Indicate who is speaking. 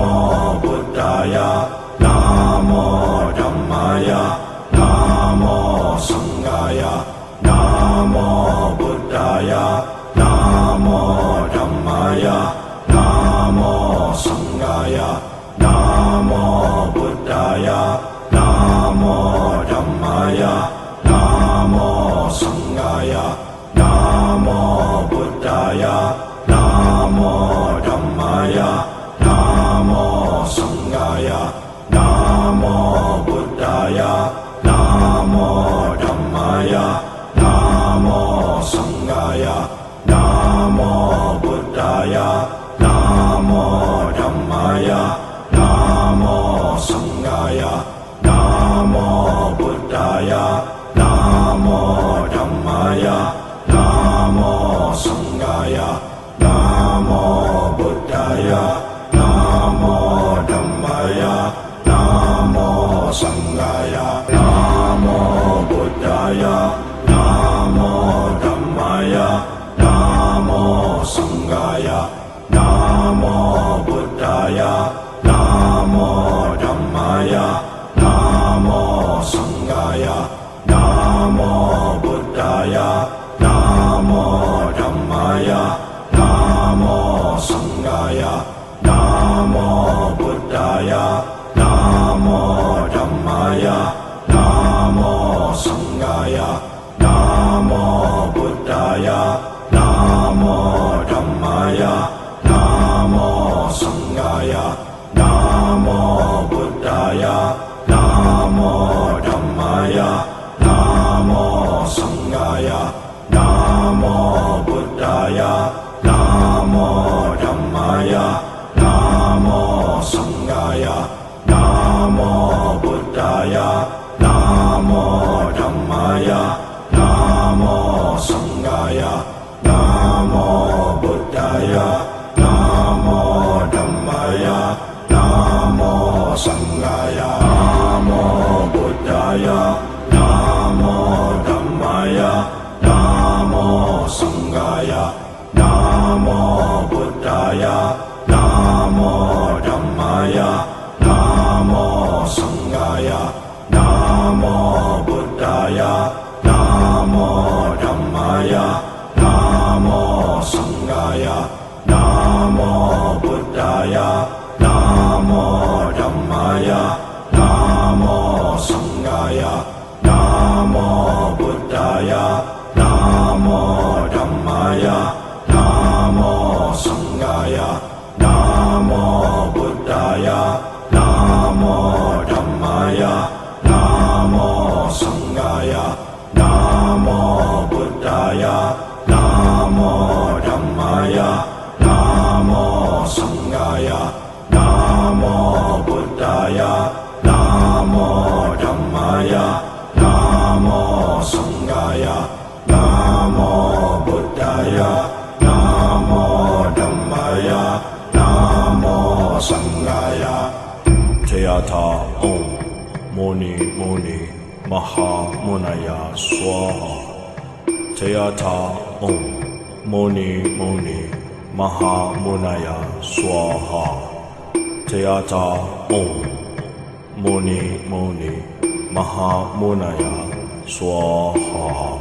Speaker 1: Namo Buddhaya Namo Dhammaya Namo Sanghaya Namo Buddhaya Namo Dhammaya Namo Sanghaya Namo Buddhaya Namo Dhammaya Namo Sanghaya Namo Buddhaya Namo Dhammaya Namo Sanghaya Namo Buddhaya Namo Dhammaya Namo Sanghaya Namo Buddhaya Namo Dhammaya Namo Sanghaya Namo Buddhaya Namo Dhammaya Namo Sanghaya Namo Buddhaya Namo Dhammaya Namo Sanghaya Namo Buddhaya Namo Dhammaya Namo Sanghaya Namo Buddhaya Namo Dhammaya Namo Sanghaya Namo Buddhaya Namo Dhammaya Namo Sanghaya Namo Buddhaya Namo Dhammaya Namo Sanghaya Namo Buddhaya Namo Dhammaya Namo Sanghaya Namo Buddhaya Namo Dhammaya Namo Sanghaya Namo Buddhaya Namo Dhammaya Namo Sanghaya Namo Buddhaya Namo Dhammaya Namo Sanghaya Namo Buddhaya Namo Dhammaya Namo Sanghaya Namo Buddhaya Namo Dhammaya Namo Sanghaya Namo Buddhaya Namo Dhammaya Namo Sanghaya Namo Buddhaya Namo Dhammaya Namo Sanghaya Namo Buddhaya Namo Dhammaya Namo Sanghaya Namo Buddhaya Namo Dhammaya Namo Sanghaya Namo Buddhaya Namo Dhammaya Namo Sanghaya Namo Buddhaya Namo Dhammaya Namo Sanghaya Namo Buddhaya Namo Dhammaya Namo Sanghaya Namo Buddhaya Namo Dhammaya Namo Sanghaya Teyata Om Muni Muni Maha Munaya Swaha Teyata Om Muni Muni Maha Munaya Swaha Teyata Om Muni Muni Maha Munaya Swaha